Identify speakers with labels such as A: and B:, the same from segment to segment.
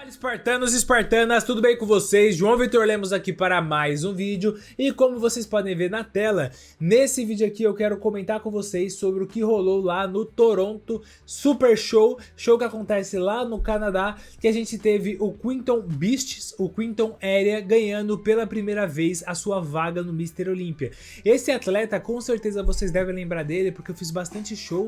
A: Fala espartanos e espartanas, tudo bem com vocês? João Vitor Lemos aqui para mais um vídeo e como vocês podem ver na tela, nesse vídeo aqui eu quero comentar com vocês sobre o que rolou lá no Toronto Super Show, show que acontece lá no Canadá, que a gente teve o Quinton Beasts, o Quinton Area ganhando pela primeira vez a sua vaga no Mr. Olympia. Esse atleta, com certeza vocês devem lembrar dele, porque eu fiz bastante show,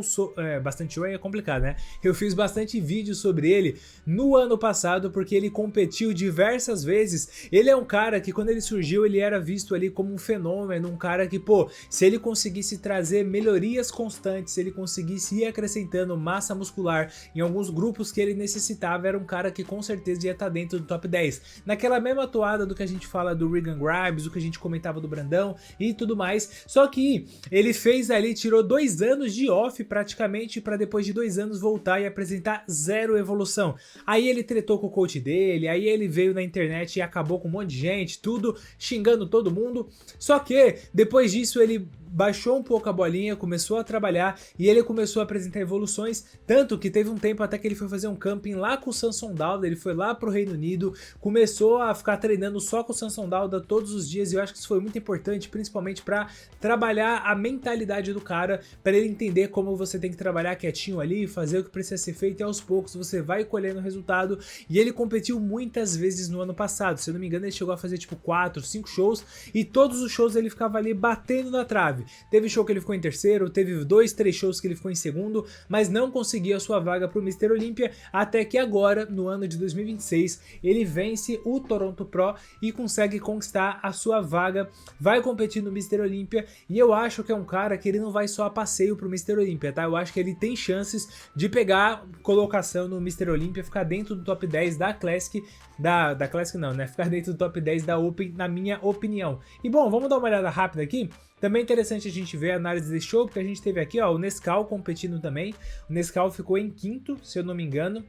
A: bastante show é complicado, né? Eu fiz bastante vídeo sobre ele no ano passado, porque ele competiu diversas vezes. Ele é um cara que quando ele surgiu ele era visto ali como um fenômeno, um cara que, pô, se ele conseguisse trazer melhorias constantes, se ele conseguisse ir acrescentando massa muscular em alguns grupos que ele necessitava, era um cara que com certeza ia estar dentro do top 10. Naquela mesma toada do que a gente fala do Regan Grimes, do que a gente comentava do Brandão e tudo mais, só que ele fez ali, tirou 2 anos de off praticamente, para depois de 2 anos voltar e apresentar zero evolução. Aí ele tretou com o coach dele, aí ele veio na internet e acabou com um monte de gente, tudo xingando todo mundo. Só que depois disso ele baixou um pouco a bolinha, começou a trabalhar e ele começou a apresentar evoluções, tanto que teve um tempo até que ele foi fazer um camping lá com o Samson Dauda, ele foi lá pro Reino Unido, começou a ficar treinando só com o Samson Dauda todos os dias, e eu acho que isso foi muito importante, principalmente para trabalhar a mentalidade do cara, para ele entender como você tem que trabalhar quietinho ali, fazer o que precisa ser feito, e aos poucos você vai colhendo o resultado. E ele competiu muitas vezes no ano passado, se eu não me engano ele chegou a fazer tipo 4, 5 shows, e todos os shows ele ficava ali batendo na trave. Teve show que ele ficou em terceiro, teve 2, 3 shows que ele ficou em segundo, mas não conseguiu a sua vaga para o Mr. Olympia, até que agora, no ano de 2026, ele vence o Toronto Pro e consegue conquistar a sua vaga, vai competir no Mr. Olympia, e eu acho que é um cara que ele não vai só a passeio pro Mr. Olympia, tá? Eu acho que ele tem chances de pegar colocação no Mr. Olympia, ficar dentro do top 10 da Classic, da Classic não, né? Ficar dentro do top 10 da Open, na minha opinião. E bom, vamos dar uma olhada rápida aqui. Também é interessante a gente ver a análise desse show, porque a gente teve aqui, ó, o Nescau competindo também. O Nescau ficou em quinto, se eu não me engano,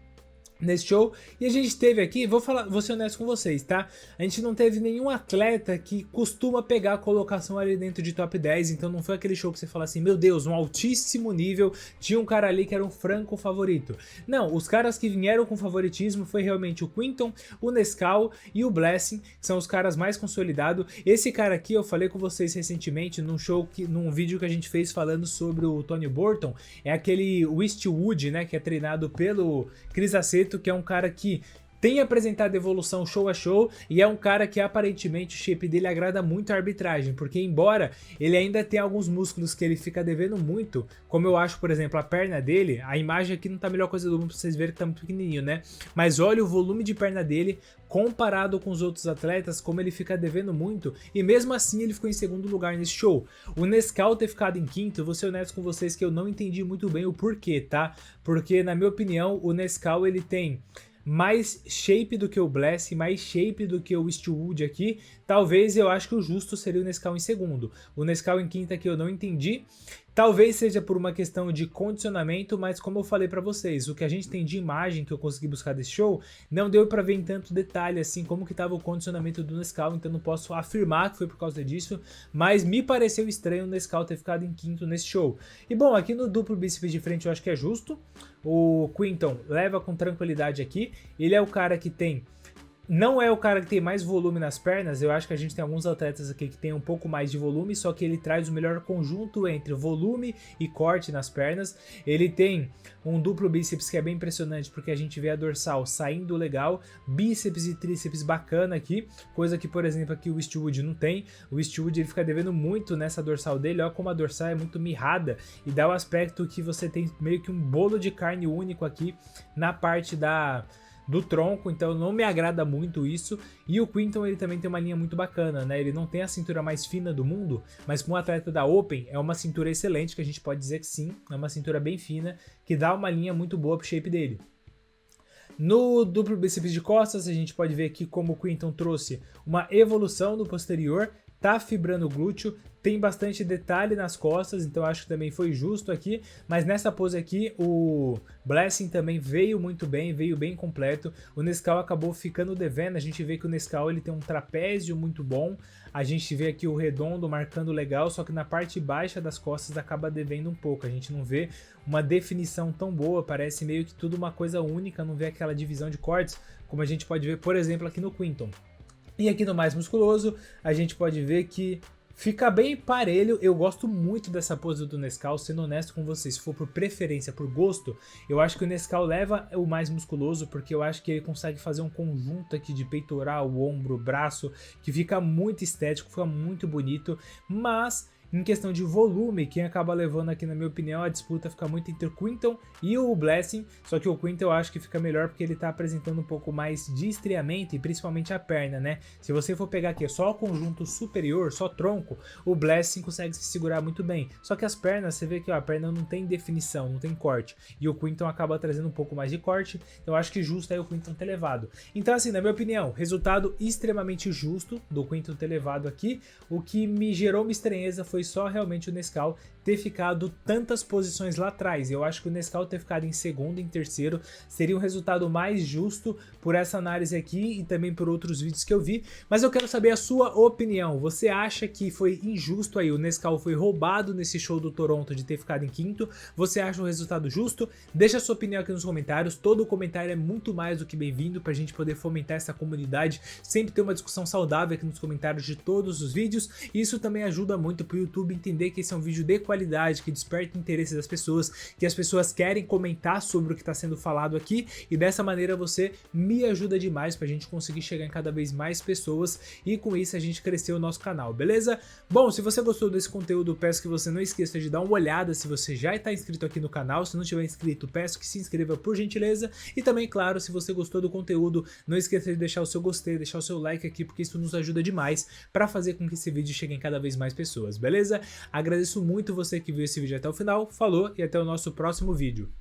A: nesse show. E a gente teve aqui, vou ser honesto com vocês, tá? A gente não teve nenhum atleta que costuma pegar a colocação ali dentro de top 10, então não foi aquele show que você fala assim, meu Deus, um altíssimo nível, tinha um cara ali que era um franco favorito. Não, os caras que vieram com favoritismo foi realmente o Quinton, o Nescau e o Blessing, que são os caras mais consolidados. Esse cara aqui eu falei com vocês recentemente num vídeo que a gente fez falando sobre o Tony Burton, é aquele Westwood, né, que é treinado pelo Chris Aceto, que é um cara que tem apresentado evolução show a show, e é um cara que aparentemente o shape dele agrada muito a arbitragem, porque embora ele ainda tenha alguns músculos que ele fica devendo muito, como eu acho, por exemplo, a perna dele, a imagem aqui não tá a melhor coisa do mundo pra vocês verem que tá muito pequenininho, né? Mas olha o volume de perna dele comparado com os outros atletas, como ele fica devendo muito, e mesmo assim ele ficou em segundo lugar nesse show. O Nescau ter ficado em quinto, vou ser honesto com vocês que eu não entendi muito bem o porquê, tá? Porque na minha opinião o Nescau ele tem mais shape do que o Bless, mais shape do que o Westwood aqui. Talvez eu acho que o justo seria o Nescau em segundo. O Nescau em quinta aqui eu não entendi. Talvez seja por uma questão de condicionamento, mas como eu falei pra vocês, o que a gente tem de imagem que eu consegui buscar desse show, não deu pra ver em tanto detalhe assim como que tava o condicionamento do Nescau, então não posso afirmar que foi por causa disso, mas me pareceu estranho o Nescau ter ficado em quinto nesse show. E bom, aqui no duplo bíceps de frente eu acho que é justo, o Quinton leva com tranquilidade aqui, ele é o cara que tem... Não é o cara que tem mais volume nas pernas, eu acho que a gente tem alguns atletas aqui que tem um pouco mais de volume, só que ele traz o melhor conjunto entre volume e corte nas pernas. Ele tem um duplo bíceps que é bem impressionante, porque a gente vê a dorsal saindo legal, bíceps e tríceps bacana aqui, coisa que, por exemplo, aqui o Westwood não tem. O Westwood ele fica devendo muito nessa dorsal dele, olha como a dorsal é muito mirrada e dá o aspecto que você tem meio que um bolo de carne único aqui na parte do tronco, então não me agrada muito isso. E o Quinton ele também tem uma linha muito bacana, né? Ele não tem a cintura mais fina do mundo, mas para um atleta da Open é uma cintura excelente, que a gente pode dizer que sim, é uma cintura bem fina, que dá uma linha muito boa pro shape dele. No duplo bíceps de costas, a gente pode ver aqui como o Quinton trouxe uma evolução no posterior, tá fibrando o glúteo, tem bastante detalhe nas costas, então acho que também foi justo aqui, mas nessa pose aqui o Blessing também veio muito bem, veio bem completo. O Nescau acabou ficando devendo, a gente vê que o Nescau ele tem um trapézio muito bom, a gente vê aqui o redondo marcando legal, só que na parte baixa das costas acaba devendo um pouco, a gente não vê uma definição tão boa, parece meio que tudo uma coisa única, não vê aquela divisão de cortes, como a gente pode ver, por exemplo, aqui no Quinton. E aqui no mais musculoso, a gente pode ver que fica bem parelho. Eu gosto muito dessa pose do Nescau, sendo honesto com vocês, se for por preferência, por gosto, eu acho que o Nescau leva o mais musculoso, porque eu acho que ele consegue fazer um conjunto aqui de peitoral, ombro, braço, que fica muito estético, fica muito bonito, mas em questão de volume, quem acaba levando aqui, na minha opinião, a disputa fica muito entre o Quinton e o Blessing, só que o Quinton eu acho que fica melhor porque ele tá apresentando um pouco mais de estriamento e principalmente a perna, né? Se você for pegar aqui só o conjunto superior, só tronco, o Blessing consegue se segurar muito bem, só que as pernas, você vê que ó, a perna não tem definição, não tem corte, e o Quinton acaba trazendo um pouco mais de corte, então eu acho que justo aí o Quinton ter levado. Então assim, na minha opinião, resultado extremamente justo do Quinton ter levado aqui. O que me gerou uma estranheza foi só realmente o Nescau ter ficado tantas posições lá atrás. Eu acho que o Nescau ter ficado em segundo, em terceiro, seria um resultado mais justo por essa análise aqui e também por outros vídeos que eu vi. Mas eu quero saber a sua opinião. Você acha que foi injusto aí? O Nescau foi roubado nesse show do Toronto de ter ficado em quinto? Você acha o resultado justo? Deixa a sua opinião aqui nos comentários. Todo comentário é muito mais do que bem-vindo pra gente poder fomentar essa comunidade. Sempre ter uma discussão saudável aqui nos comentários de todos os vídeos. E isso também ajuda muito pro YouTube entender que esse é um vídeo de qualidade, que desperta o interesse das pessoas, que as pessoas querem comentar sobre o que está sendo falado aqui, e dessa maneira você me ajuda demais para a gente conseguir chegar em cada vez mais pessoas e com isso a gente crescer o nosso canal, beleza? Bom, se você gostou desse conteúdo, peço que você não esqueça de dar uma olhada se você já está inscrito aqui no canal. Se não tiver inscrito, peço que se inscreva por gentileza, e também, claro, se você gostou do conteúdo, não esqueça de deixar o seu gostei, deixar o seu like aqui, porque isso nos ajuda demais para fazer com que esse vídeo chegue em cada vez mais pessoas, beleza? Agradeço muito você que viu esse vídeo até o final, falou e até o nosso próximo vídeo.